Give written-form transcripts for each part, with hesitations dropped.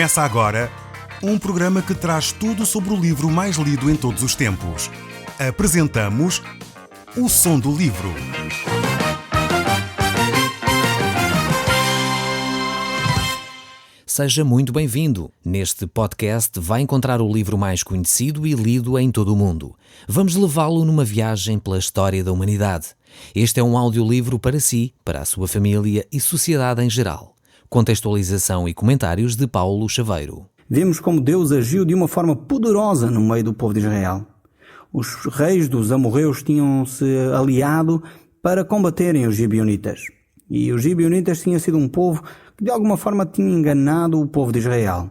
Começa agora um programa que traz tudo sobre o livro mais lido em todos os tempos. Apresentamos O Som do Livro. Seja muito bem-vindo. Neste podcast vai encontrar o livro mais conhecido e lido em todo o mundo. Vamos levá-lo numa viagem pela história da humanidade. Este é um audiolivro para si, para a sua família e sociedade em geral. Contextualização e comentários de Paulo Chaveiro. Vemos como Deus agiu de uma forma poderosa no meio do povo de Israel. Os reis dos amorreus tinham-se aliado para combaterem os gibeonitas. E os gibeonitas tinham sido um povo que de alguma forma tinha enganado o povo de Israel,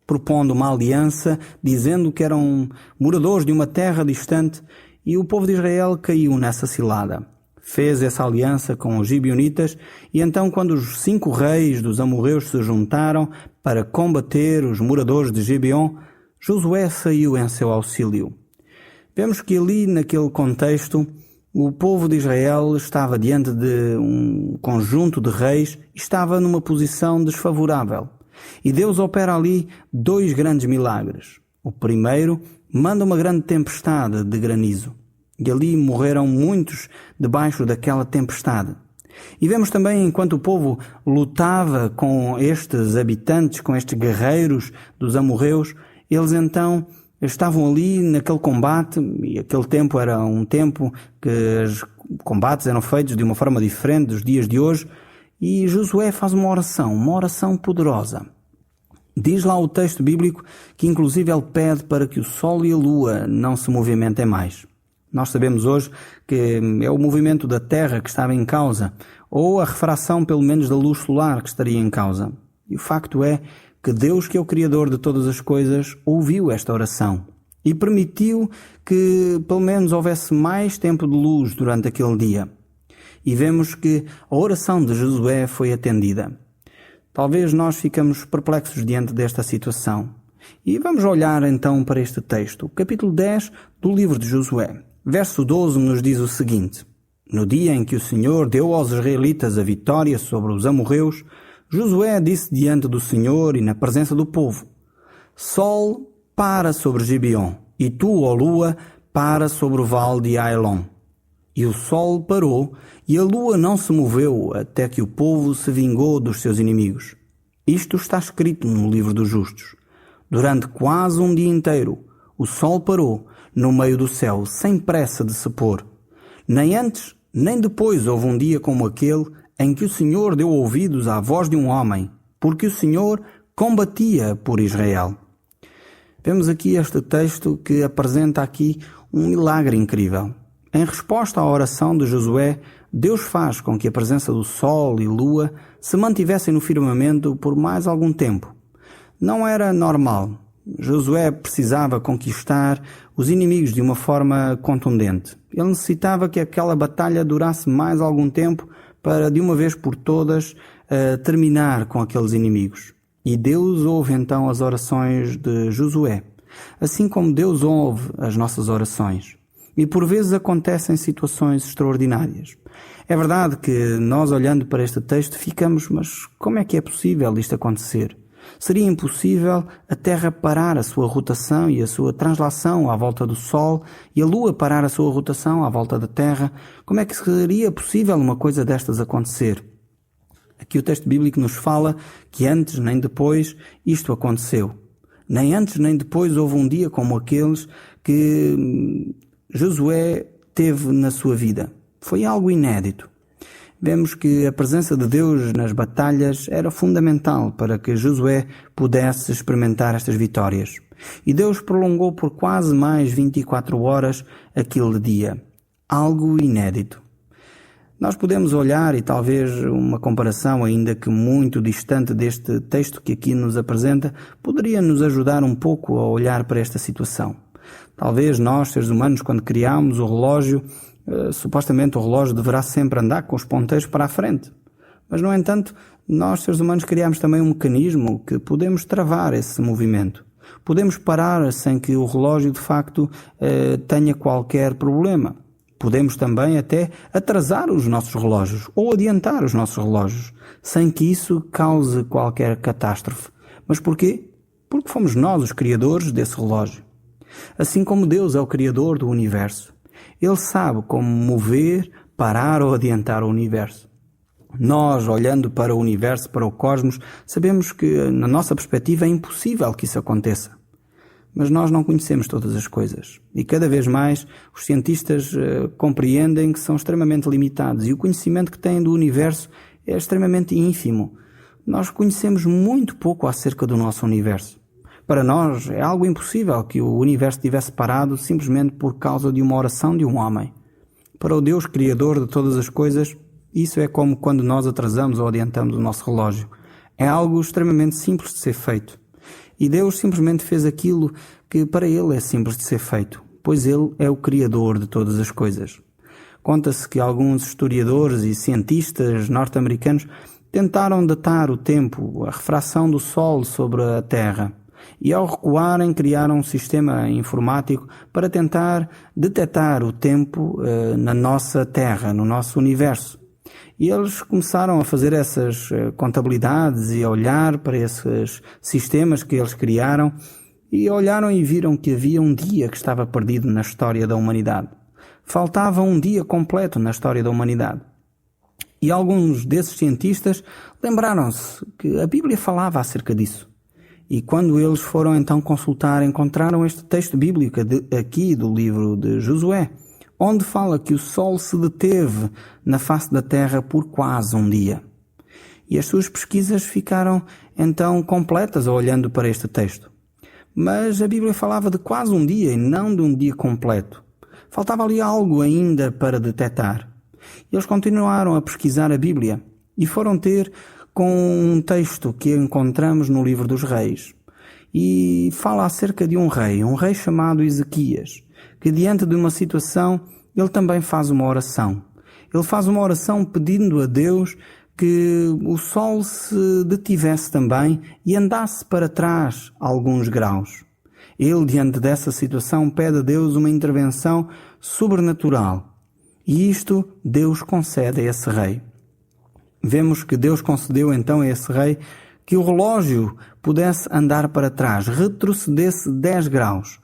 propondo uma aliança, dizendo que eram moradores de uma terra distante, e o povo de Israel caiu nessa cilada. Fez essa aliança com os gibeonitas, e então quando os 5 reis dos amorreus se juntaram para combater os moradores de Gibeon, Josué saiu em seu auxílio. Vemos que ali, naquele contexto, o povo de Israel estava diante de um conjunto de reis e estava numa posição desfavorável. E Deus opera ali 2 grandes milagres. O primeiro, manda uma grande tempestade de granizo. E ali morreram muitos debaixo daquela tempestade. E vemos também, enquanto o povo lutava com estes habitantes, com estes guerreiros dos amorreus, eles então estavam ali naquele combate, e aquele tempo era um tempo que os combates eram feitos de uma forma diferente dos dias de hoje, e Josué faz uma oração poderosa. Diz lá o texto bíblico que inclusive ele pede para que o sol e a lua não se movimentem mais. Nós sabemos hoje que é o movimento da Terra que estava em causa, ou a refração pelo menos da luz solar que estaria em causa. E o facto é que Deus, que é o Criador de todas as coisas, ouviu esta oração e permitiu que pelo menos houvesse mais tempo de luz durante aquele dia. E vemos que a oração de Josué foi atendida. Talvez nós ficamos perplexos diante desta situação. E vamos olhar então para este texto, capítulo 10 do livro de Josué. Verso 12 nos diz o seguinte: No dia em que o Senhor deu aos israelitas a vitória sobre os amorreus, Josué disse diante do Senhor e na presença do povo: Sol, para sobre Gibeon, e tu, ó lua, para sobre o vale de Ailon. E o sol parou, e a lua não se moveu, até que o povo se vingou dos seus inimigos. Isto está escrito no livro dos justos. Durante quase um dia inteiro, o sol parou no meio do céu, sem pressa de se pôr. Nem antes, nem depois houve um dia como aquele em que o Senhor deu ouvidos à voz de um homem, porque o Senhor combatia por Israel. Vemos aqui este texto que apresenta aqui um milagre incrível. Em resposta à oração de Josué, Deus faz com que a presença do sol e lua se mantivessem no firmamento por mais algum tempo. Não era normal. Josué precisava conquistar os inimigos de uma forma contundente. Ele necessitava que aquela batalha durasse mais algum tempo para, de uma vez por todas, terminar com aqueles inimigos. E Deus ouve então as orações de Josué, assim como Deus ouve as nossas orações. E por vezes acontecem situações extraordinárias. É verdade que nós, olhando para este texto, ficamos, mas como é que é possível isto acontecer? Seria impossível a Terra parar a sua rotação e a sua translação à volta do Sol e a Lua parar a sua rotação à volta da Terra? Como é que seria possível uma coisa destas acontecer? Aqui o texto bíblico nos fala que antes nem depois isto aconteceu. Nem antes nem depois houve um dia como aqueles que Josué teve na sua vida. Foi algo inédito. Vemos que a presença de Deus nas batalhas era fundamental para que Josué pudesse experimentar estas vitórias. E Deus prolongou por quase mais 24 horas aquele dia. Algo inédito. Nós podemos olhar, e talvez uma comparação ainda que muito distante deste texto que aqui nos apresenta, poderia nos ajudar um pouco a olhar para esta situação. Talvez nós, seres humanos, quando criámos o relógio, supostamente o relógio deverá sempre andar com os ponteiros para a frente. Mas, no entanto, nós, seres humanos, criámos também um mecanismo que podemos travar esse movimento. Podemos parar sem que o relógio, de facto, tenha qualquer problema. Podemos também até atrasar os nossos relógios ou adiantar os nossos relógios, sem que isso cause qualquer catástrofe. Mas porquê? porque fomos nós os criadores desse relógio. Assim como Deus é o criador do universo, Ele sabe como mover, parar ou adiantar o universo. Nós, olhando para o universo, para o cosmos, sabemos que, na nossa perspectiva, é impossível que isso aconteça. Mas nós não conhecemos todas as coisas. E cada vez mais os cientistas compreendem que são extremamente limitados e o conhecimento que têm do universo é extremamente ínfimo. Nós conhecemos muito pouco acerca do nosso universo. Para nós é algo impossível que o universo tivesse parado simplesmente por causa de uma oração de um homem. Para o Deus Criador de todas as coisas, isso é como quando nós atrasamos ou adiantamos o nosso relógio. É algo extremamente simples de ser feito. E Deus simplesmente fez aquilo que para Ele é simples de ser feito, pois Ele é o Criador de todas as coisas. Conta-se que alguns historiadores e cientistas norte-americanos tentaram datar o tempo, a refração do Sol sobre a Terra. E ao recuarem criaram um sistema informático para tentar detectar o tempo na nossa Terra, no nosso universo. E eles começaram a fazer essas contabilidades e a olhar para esses sistemas que eles criaram e olharam e viram que havia um dia que estava perdido na história da humanidade. Faltava um dia completo na história da humanidade. E alguns desses cientistas lembraram-se que a Bíblia falava acerca disso. E quando eles foram então consultar, encontraram este texto bíblico aqui do livro de Josué, onde fala que o Sol se deteve na face da terra por quase um dia. E as suas pesquisas ficaram então completas olhando para este texto. Mas a Bíblia falava de quase um dia e não de um dia completo. Faltava ali algo ainda para detectar. Eles continuaram a pesquisar a Bíblia e foram ter com um texto que encontramos no livro dos Reis. E fala acerca de um rei chamado Ezequias, que diante de uma situação, ele também faz uma oração. Ele faz uma oração pedindo a Deus que o sol se detivesse também e andasse para trás alguns graus. Ele, diante dessa situação, pede a Deus uma intervenção sobrenatural. E isto Deus concede a esse rei. Vemos que Deus concedeu então a esse rei que o relógio pudesse andar para trás, retrocedesse 10 graus.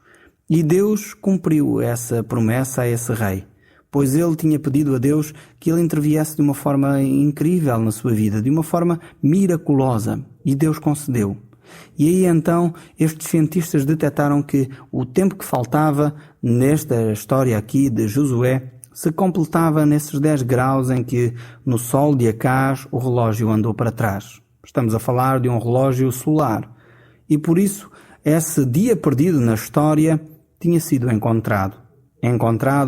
E Deus cumpriu essa promessa a esse rei, pois ele tinha pedido a Deus que ele interviesse de uma forma incrível na sua vida, de uma forma miraculosa, e Deus concedeu. E aí então estes cientistas detectaram que o tempo que faltava nesta história aqui de Josué se completava nesses 10 graus em que no sol de Acaz o relógio andou para trás. Estamos a falar de um relógio solar. E por isso esse dia perdido na história tinha sido encontrado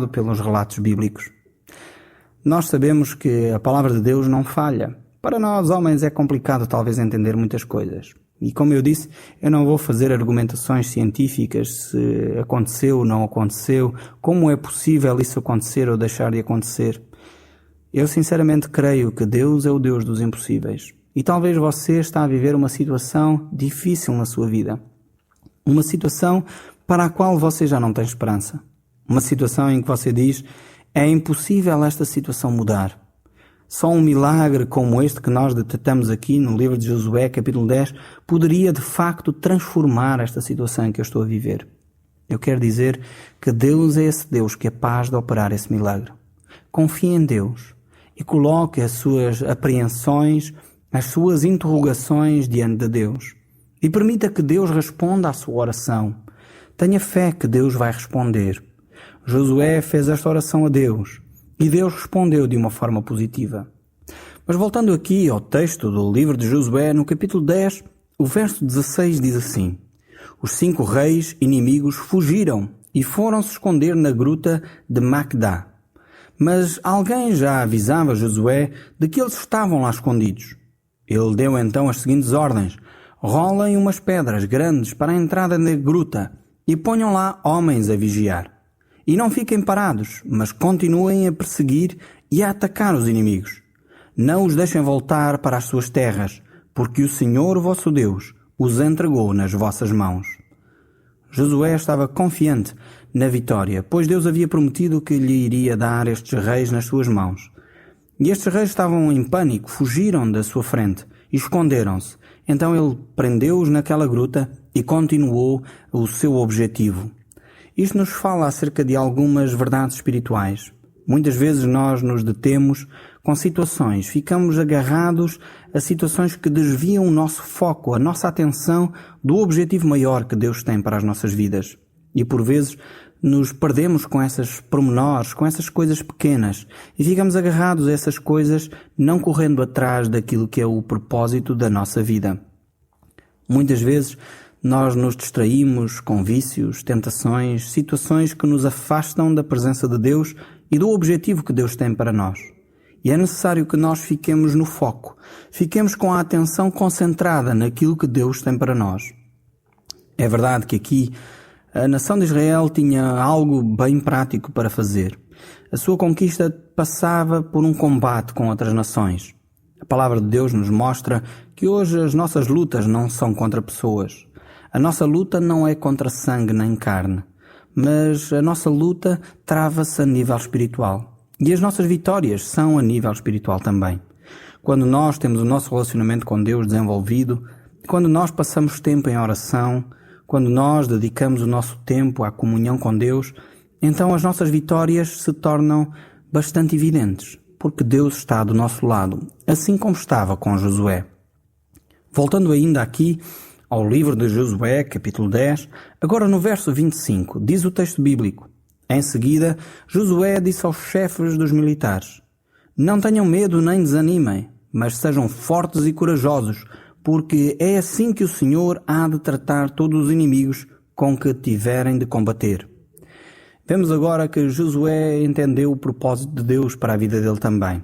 pelos relatos bíblicos. Nós sabemos que a palavra de Deus não falha. Para nós, homens, é complicado talvez entender muitas coisas. E como eu disse, eu não vou fazer argumentações científicas se aconteceu ou não aconteceu, como é possível isso acontecer ou deixar de acontecer. Eu sinceramente creio que Deus é o Deus dos impossíveis. E talvez você está a viver uma situação difícil na sua vida. Uma situação para a qual você já não tem esperança. Uma situação em que você diz, é impossível esta situação mudar. Só um milagre como este que nós detectamos aqui no livro de Josué, capítulo 10, poderia de facto transformar esta situação em que eu estou a viver. Eu quero dizer que Deus é esse Deus que é capaz de operar esse milagre. Confie em Deus e coloque as suas apreensões, as suas interrogações diante de Deus. E permita que Deus responda à sua oração. Tenha fé que Deus vai responder. Josué fez esta oração a Deus. E Deus respondeu de uma forma positiva. Mas voltando aqui ao texto do livro de Josué, no capítulo 10, o verso 16 diz assim: Os 5 reis inimigos fugiram e foram se esconder na gruta de Macdá. Mas alguém já avisava Josué de que eles estavam lá escondidos. Ele deu então as seguintes ordens: rolem umas pedras grandes para a entrada da gruta e ponham lá homens a vigiar. E não fiquem parados, mas continuem a perseguir e a atacar os inimigos. Não os deixem voltar para as suas terras, porque o Senhor vosso Deus os entregou nas vossas mãos. Josué estava confiante na vitória, pois Deus havia prometido que lhe iria dar estes reis nas suas mãos. E estes reis estavam em pânico, fugiram da sua frente e esconderam-se. Então ele prendeu-os naquela gruta e continuou o seu objetivo. Isto nos fala acerca de algumas verdades espirituais. Muitas vezes nós nos detemos com situações, ficamos agarrados a situações que desviam o nosso foco, a nossa atenção do objetivo maior que Deus tem para as nossas vidas. E por vezes nos perdemos com essas pormenores, com essas coisas pequenas e ficamos agarrados a essas coisas, não correndo atrás daquilo que é o propósito da nossa vida. Muitas vezes nós nos distraímos com vícios, tentações, situações que nos afastam da presença de Deus e do objetivo que Deus tem para nós. E é necessário que nós fiquemos no foco, fiquemos com a atenção concentrada naquilo que Deus tem para nós. É verdade que aqui a nação de Israel tinha algo bem prático para fazer. A sua conquista passava por um combate com outras nações. A palavra de Deus nos mostra que hoje as nossas lutas não são contra pessoas. A nossa luta não é contra sangue nem carne, mas a nossa luta trava-se a nível espiritual. E as nossas vitórias são a nível espiritual também. Quando nós temos o nosso relacionamento com Deus desenvolvido, quando nós passamos tempo em oração, quando nós dedicamos o nosso tempo à comunhão com Deus, então as nossas vitórias se tornam bastante evidentes, porque Deus está do nosso lado, assim como estava com Josué. Voltando ainda aqui ao livro de Josué, capítulo 10, agora no verso 25, diz o texto bíblico: Em seguida, Josué disse aos chefes dos militares: Não tenham medo nem desanimem, mas sejam fortes e corajosos, porque é assim que o Senhor há de tratar todos os inimigos com que tiverem de combater. Vemos agora que Josué entendeu o propósito de Deus para a vida dele também.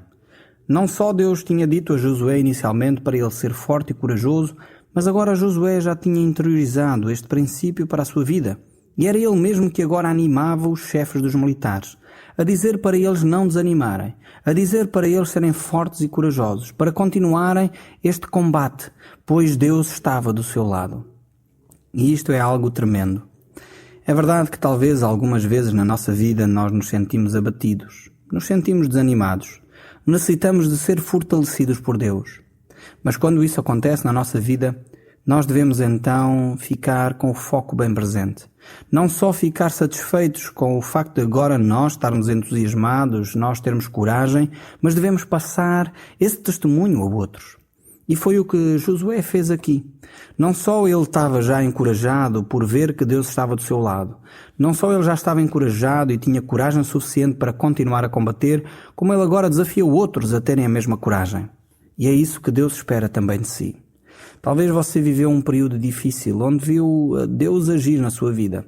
Não só Deus tinha dito a Josué inicialmente para ele ser forte e corajoso, mas agora Josué já tinha interiorizado este princípio para a sua vida. E era ele mesmo que agora animava os chefes dos militares, a dizer para eles não desanimarem, a dizer para eles serem fortes e corajosos, para continuarem este combate, pois Deus estava do seu lado. E isto é algo tremendo. É verdade que talvez algumas vezes na nossa vida nós nos sentimos abatidos, nos sentimos desanimados, necessitamos de ser fortalecidos por Deus. Mas quando isso acontece na nossa vida, nós devemos então ficar com o foco bem presente. Não só ficar satisfeitos com o facto de agora nós estarmos entusiasmados, nós termos coragem, mas devemos passar esse testemunho a outros. E foi o que Josué fez aqui. Não só ele estava já encorajado por ver que Deus estava do seu lado, não só ele já estava encorajado e tinha coragem suficiente para continuar a combater, como ele agora desafiou outros a terem a mesma coragem. E é isso que Deus espera também de si. Talvez você viveu um período difícil, onde viu Deus agir na sua vida.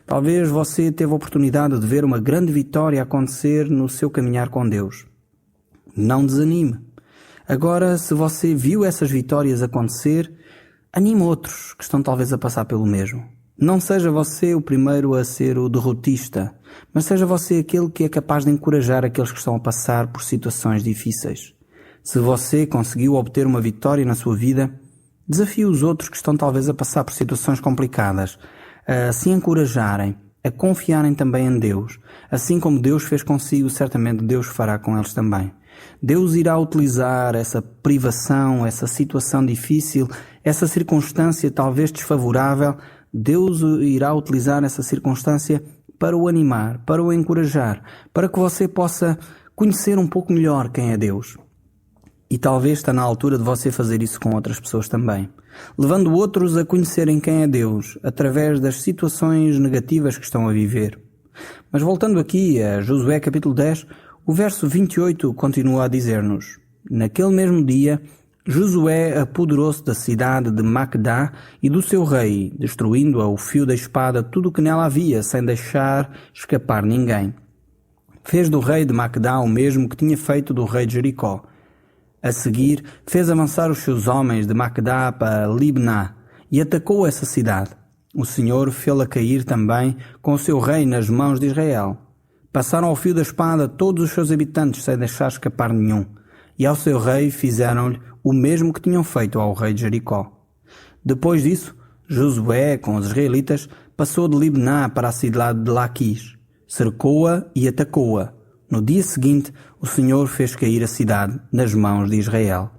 Talvez você teve a oportunidade de ver uma grande vitória acontecer no seu caminhar com Deus. Não desanime. Agora, se você viu essas vitórias acontecer, anime outros que estão talvez a passar pelo mesmo. Não seja você o primeiro a ser o derrotista, mas seja você aquele que é capaz de encorajar aqueles que estão a passar por situações difíceis. Se você conseguiu obter uma vitória na sua vida, desafie os outros que estão talvez a passar por situações complicadas, a se encorajarem, a confiarem também em Deus. Assim como Deus fez consigo, certamente Deus fará com eles também. Deus irá utilizar essa privação, essa situação difícil, essa circunstância talvez desfavorável. Deus irá utilizar essa circunstância para o animar, para o encorajar, para que você possa conhecer um pouco melhor quem é Deus. E talvez está na altura de você fazer isso com outras pessoas também, levando outros a conhecerem quem é Deus através das situações negativas que estão a viver. Mas voltando aqui a Josué capítulo 10, o verso 28 continua a dizer-nos: Naquele mesmo dia, Josué apoderou-se da cidade de Macdá e do seu rei, destruindo ao fio da espada tudo o que nela havia, sem deixar escapar ninguém. Fez do rei de Macdá o mesmo que tinha feito do rei de Jericó. A seguir, fez avançar os seus homens de Macdá para Libná e atacou essa cidade. O Senhor fê-la cair também com o seu rei nas mãos de Israel. Passaram ao fio da espada todos os seus habitantes sem deixar escapar nenhum. E ao seu rei fizeram-lhe o mesmo que tinham feito ao rei de Jericó. Depois disso, Josué, com os israelitas, passou de Libná para a cidade de Laquis, cercou-a e atacou-a. No dia seguinte, o Senhor fez cair a cidade nas mãos de Israel.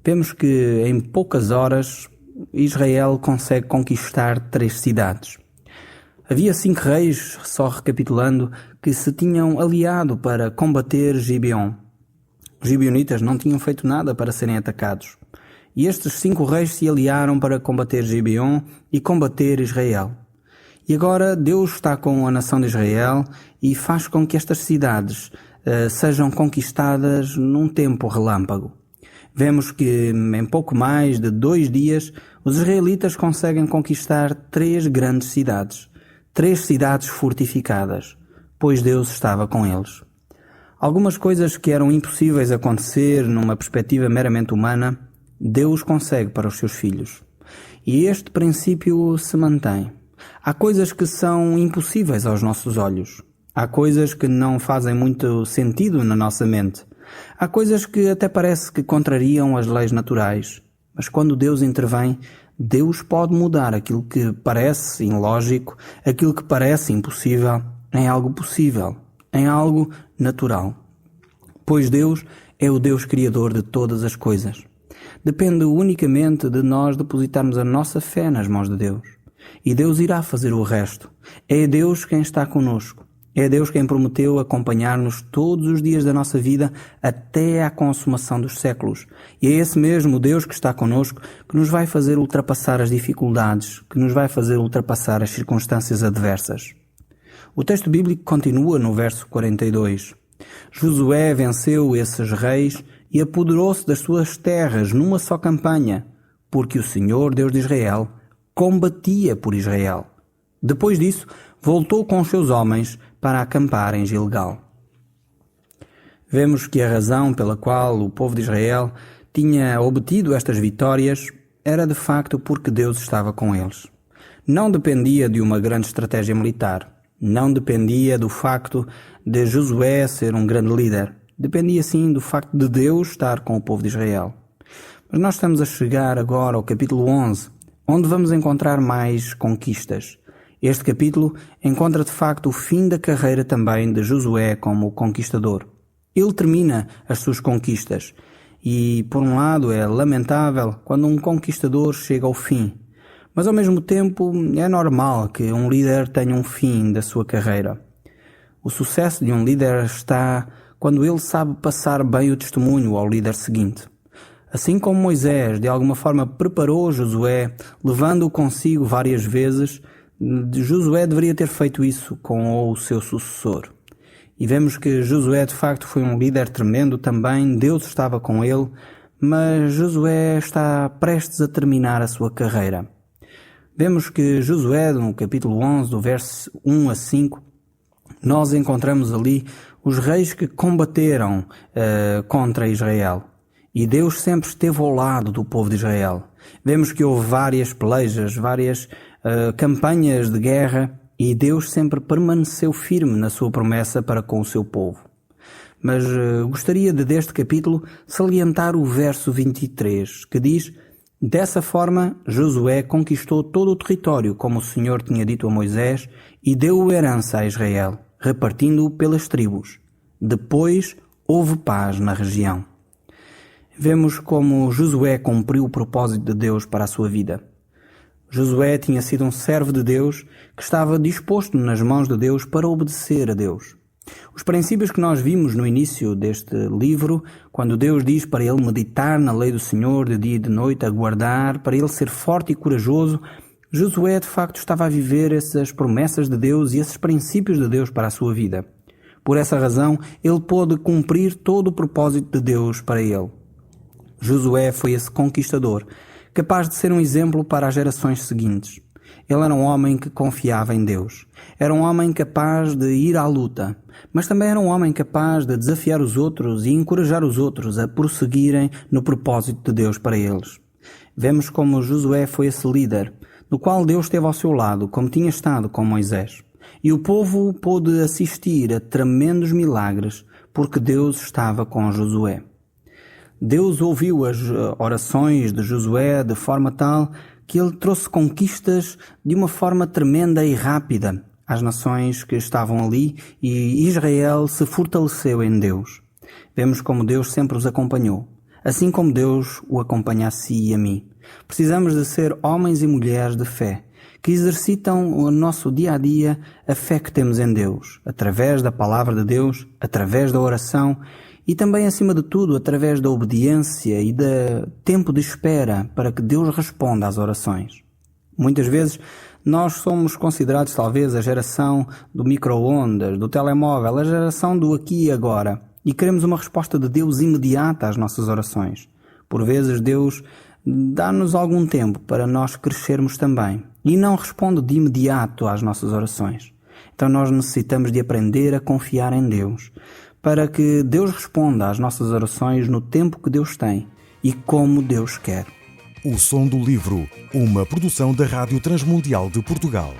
vemos que em poucas horas Israel consegue conquistar 3 cidades. Havia 5 reis, só recapitulando, que se tinham aliado para combater Gibeon. Os gibeonitas não tinham feito nada para serem atacados. E estes 5 reis se aliaram para combater Gibeon e combater Israel. E agora Deus está com a nação de Israel e faz com que estas cidades sejam conquistadas num tempo relâmpago. Vemos que em pouco mais de 2 dias os israelitas conseguem conquistar 3 grandes cidades. 3 cidades fortificadas, pois Deus estava com eles. Algumas coisas que eram impossíveis acontecer numa perspectiva meramente humana, Deus consegue para os seus filhos. E este princípio se mantém. Há coisas que são impossíveis aos nossos olhos. Há coisas que não fazem muito sentido na nossa mente. Há coisas que até parece que contrariam as leis naturais. Mas quando Deus intervém, Deus pode mudar aquilo que parece ilógico, aquilo que parece impossível, em algo possível, em algo natural. Pois Deus é o Deus Criador de todas as coisas. Depende unicamente de nós depositarmos a nossa fé nas mãos de Deus. E Deus irá fazer o resto. É Deus quem está conosco. É Deus quem prometeu acompanhar-nos todos os dias da nossa vida até à consumação dos séculos. E é esse mesmo Deus que está conosco que nos vai fazer ultrapassar as dificuldades, que nos vai fazer ultrapassar as circunstâncias adversas. O texto bíblico continua no verso 42. Josué venceu esses reis e apoderou-se das suas terras numa só campanha, porque o Senhor, Deus de Israel, combatia por Israel. Depois disso, voltou com os seus homens para acampar em Gilgal. Vemos que a razão pela qual o povo de Israel tinha obtido estas vitórias era de facto porque Deus estava com eles. Não dependia de uma grande estratégia militar. Não dependia do facto de Josué ser um grande líder. Dependia sim do facto de Deus estar com o povo de Israel. Mas nós estamos a chegar agora ao capítulo 11, onde vamos encontrar mais conquistas. Este capítulo encontra de facto o fim da carreira também de Josué como conquistador. Ele termina as suas conquistas e, por um lado, é lamentável quando um conquistador chega ao fim. Mas, ao mesmo tempo, é normal que um líder tenha um fim da sua carreira. O sucesso de um líder está quando ele sabe passar bem o testemunho ao líder seguinte. Assim como Moisés, de alguma forma, preparou Josué, levando-o consigo várias vezes, Josué deveria ter feito isso com o seu sucessor. E vemos que Josué de facto foi um líder tremendo também, Deus estava com ele, mas Josué está prestes a terminar a sua carreira. Vemos que Josué, no capítulo 11, do verso 1 a 5, nós encontramos ali os reis que combateram contra Israel. E Deus sempre esteve ao lado do povo de Israel. Vemos que houve várias pelejas, várias campanhas de guerra, e Deus sempre permaneceu firme na sua promessa para com o seu povo. Mas gostaria deste capítulo salientar o verso 23, que diz: dessa forma Josué conquistou todo o território, como o Senhor tinha dito a Moisés, e deu herança a Israel, repartindo-o pelas tribos. Depois houve paz na região. Vemos como Josué cumpriu o propósito de Deus para a sua vida. Josué tinha sido um servo de Deus que estava disposto nas mãos de Deus para obedecer a Deus. Os princípios que nós vimos no início deste livro, quando Deus diz para ele meditar na lei do Senhor de dia e de noite, aguardar, para ele ser forte e corajoso, Josué de facto estava a viver essas promessas de Deus e esses princípios de Deus para a sua vida. Por essa razão, ele pôde cumprir todo o propósito de Deus para ele. Josué foi esse conquistador, capaz de ser um exemplo para as gerações seguintes. Ele era um homem que confiava em Deus. Era um homem capaz de ir à luta, mas também era um homem capaz de desafiar os outros e encorajar os outros a prosseguirem no propósito de Deus para eles. Vemos como Josué foi esse líder, no qual Deus esteve ao seu lado, como tinha estado com Moisés. E o povo pôde assistir a tremendos milagres, porque Deus estava com Josué. Deus ouviu as orações de Josué de forma tal que ele trouxe conquistas de uma forma tremenda e rápida às nações que estavam ali, e Israel se fortaleceu em Deus. Vemos como Deus sempre os acompanhou. assim como Deus o acompanha a si e a mim. Precisamos de ser homens e mulheres de fé, que exercitam no nosso dia a dia a fé que temos em Deus, através da palavra de Deus, através da oração e também, acima de tudo, através da obediência e do tempo de espera para que Deus responda às orações. Muitas vezes nós somos considerados talvez a geração do micro-ondas, do telemóvel, a geração do aqui e agora, e queremos uma resposta de Deus imediata às nossas orações. Por vezes Deus dá-nos algum tempo para nós crescermos também e não responde de imediato às nossas orações. Então nós necessitamos de aprender a confiar em Deus, para que Deus responda às nossas orações no tempo que Deus tem e como Deus quer. O Som do Livro, uma produção da Rádio Transmundial de Portugal.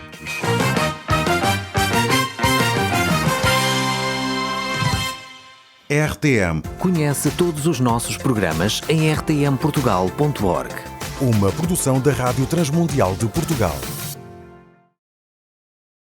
RTM. Conhece todos os nossos programas em rtmportugal.org. Uma produção da Rádio Transmundial de Portugal.